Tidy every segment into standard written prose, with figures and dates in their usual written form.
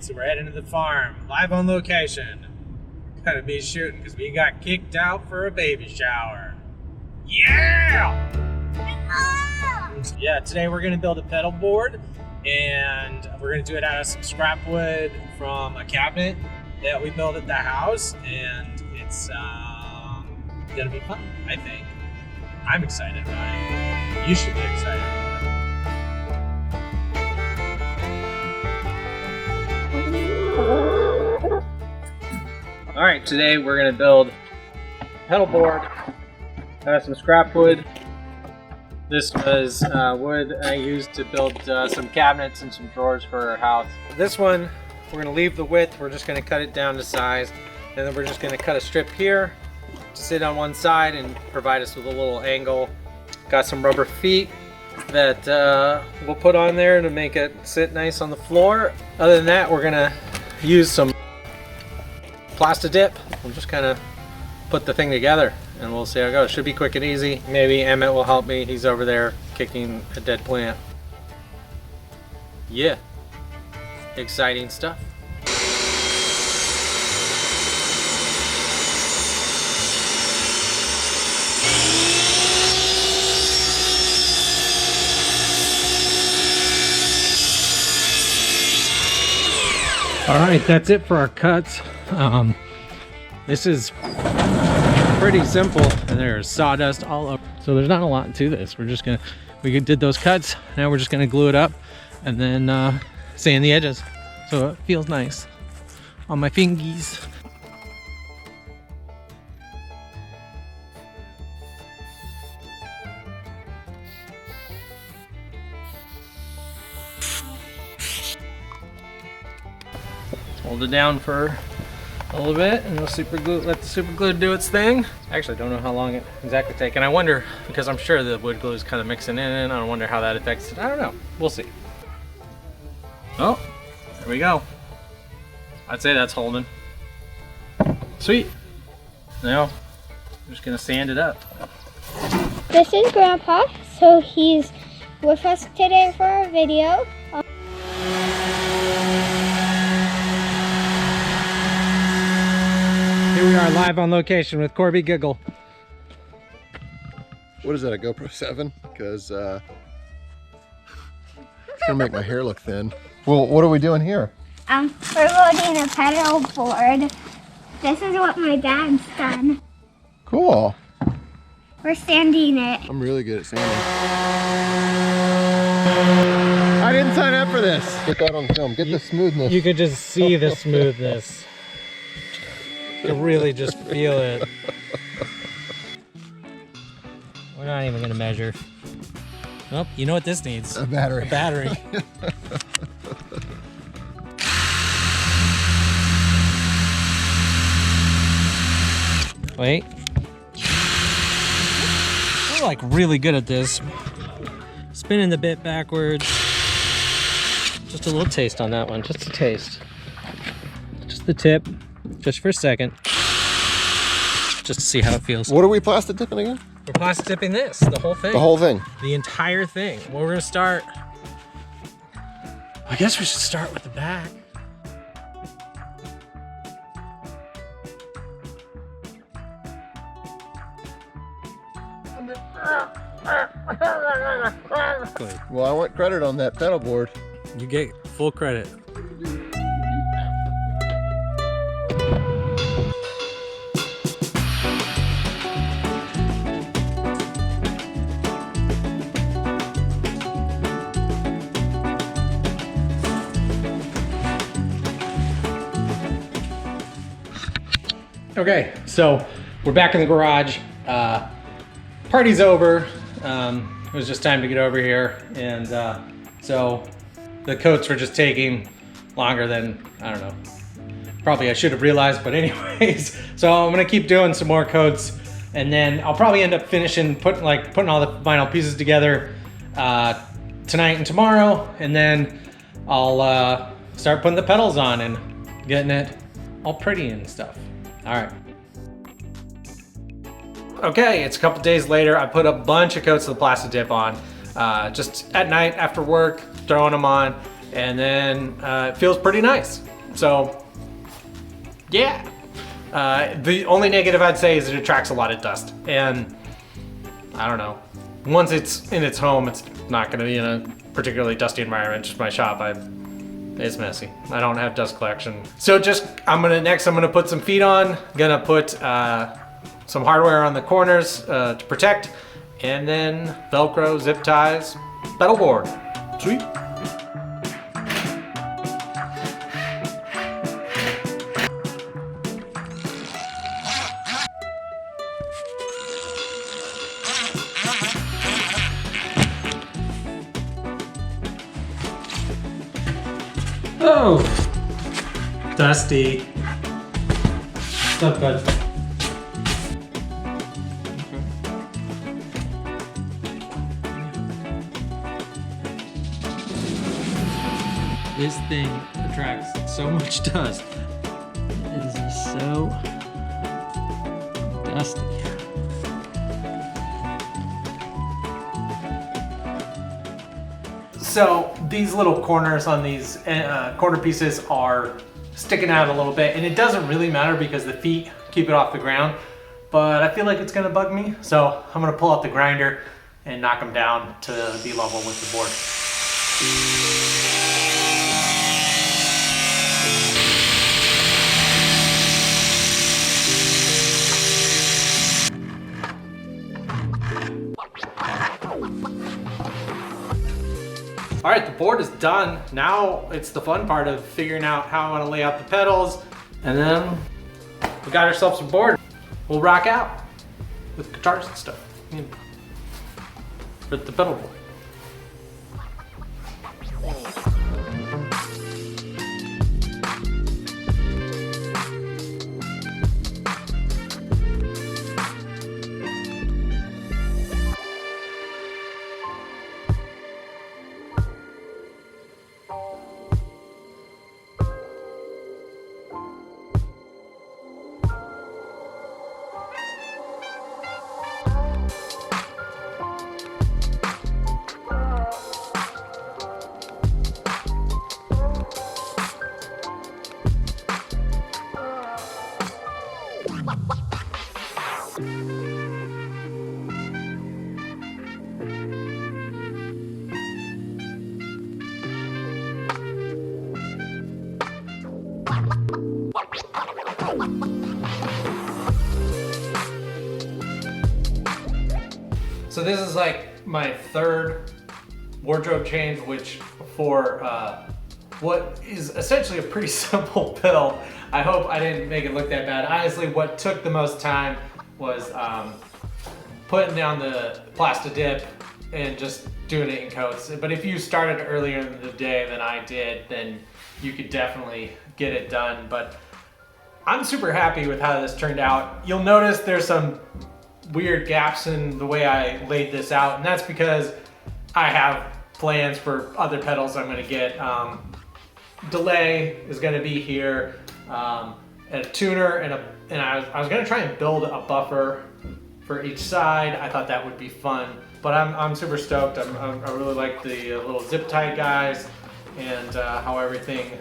Alright, so we're heading to the farm, live on location. Gonna be shooting because we got kicked out for a baby shower. Yeah! Yeah, today we're gonna build a pedal board, and we're gonna do it out of some scrap wood from a cabinet that we built at the house, and it's gonna be fun, I think. I'm excited about it. You should be excited about it. All right, today we're gonna build a pedal board out of some scrap wood. This was wood I used to build some cabinets and some drawers for our house. This one, we're gonna leave the width. We're just gonna cut it down to size, and then we're just gonna cut a strip here to sit on one side and provide us with a little angle. Got some rubber feet that we'll put on there to make it sit nice on the floor. Other than that, we're gonna use some plastic dip. We'll just kind of put the thing together and we'll see how it goes. Should be quick and easy. Maybe Emmett will help me. He's over there kicking a dead plant. Yeah, exciting stuff. All right, that's it for our cuts. This is pretty simple, and there's sawdust all over. So there's not a lot to this. We did those cuts. Now we're just gonna glue it up and then sand the edges. So it feels nice on my fingies. Hold it down for a little bit and let the super glue do its thing. I actually don't know how long it exactly takes, and I wonder, because I'm sure the wood glue is kind of mixing in, and I wonder how that affects it. I don't know. We'll see. Oh, there we go. I'd say that's holding. Sweet. Now, I'm just gonna sand it up. This is Grandpa, so he's with us today for our video. Here we are live on location with Corby Giggle. What is that, a GoPro 7? Because it's gonna make my hair look thin. Well, what are we doing here? We're loading a pedal board. This is what my dad's done. Cool. We're sanding it. I'm really good at sanding. I didn't sign up for this. Get that on film. Get the smoothness. You could just see the smoothness. You can really just feel it. We're not even gonna measure. Oh, you know what this needs? A battery. A battery. Wait. We're like really good at this. Spinning the bit backwards. Just a little taste on that one, just a taste. Just the tip, just for a second. Just to see how it feels. What are we plastic dipping again? We're plastic dipping this, the whole thing. The whole thing? The entire thing. Well, we're gonna start, I guess we should start with the back. Well, I want credit on that pedal board. You get full credit. Okay, so we're back in the garage. Party's over. It was just time to get over here, and so the coats were just taking longer than, I don't know, probably I should have realized, but anyways. So I'm gonna keep doing some more coats, and then I'll probably end up finishing putting all the vinyl pieces together tonight and tomorrow, and then I'll start putting the pedals on and getting it all pretty and stuff. All right. Okay, it's a couple days later. I put a bunch of coats of the plastic dip on, just at night after work, throwing them on. and then it feels pretty nice. So yeah. The only negative I'd say is it attracts a lot of dust, and I don't know. Once it's in its home, it's not going to be in a particularly dusty environment. Just my shop, it's messy. I don't have dust collection. So I'm gonna put some feet on. Gonna put some hardware on the corners to protect, and then Velcro, zip ties, pedal board. Sweet. Oh, dusty. What's up, bud? This thing attracts so much dust. It is just so dusty. So these little corners on these corner pieces are sticking out a little bit, and it doesn't really matter because the feet keep it off the ground, but I feel like it's gonna bug me. So I'm gonna pull out the grinder and knock them down to be level with the board. All right, the board is done. Now it's the fun part of figuring out how I want to lay out the pedals, and then we got ourselves a board. We'll rock out with guitars and stuff with the pedal board. So this is like my third wardrobe change, which for what is essentially a pretty simple build. I hope I didn't make it look that bad. Honestly, what took the most time was putting down the plastic dip and just doing it in coats. But if you started earlier in the day than I did, then you could definitely get it done. But I'm super happy with how this turned out. You'll notice there's some weird gaps in the way I laid this out, and that's because I have plans for other pedals I'm gonna get. Delay is gonna be here, and a tuner, and I was gonna try and build a buffer for each side. I thought that would be fun, but I'm super stoked. I really like the little zip tie guys and how everything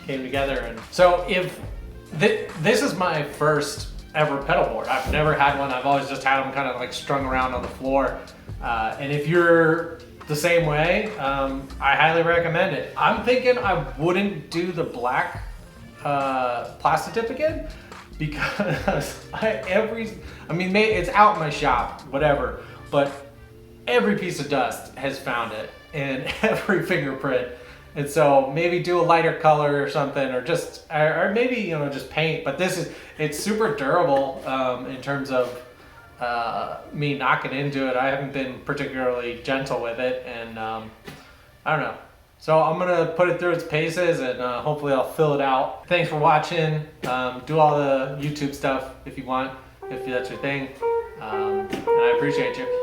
came together. And so if this is my first ever pedal board. I've never had one. I've always just had them kind of like strung around on the floor. And if you're the same way, I highly recommend it. I'm thinking I wouldn't do the black plastic dip again because it's out in my shop, whatever, but every piece of dust has found it and every fingerprint. And so maybe do a lighter color or something, or maybe, just paint. But it's super durable in terms of me knocking into it. I haven't been particularly gentle with it, and I don't know. So I'm gonna put it through its paces, and hopefully I'll fill it out. Thanks for watching. Do all the YouTube stuff if you want, if that's your thing. And I appreciate you.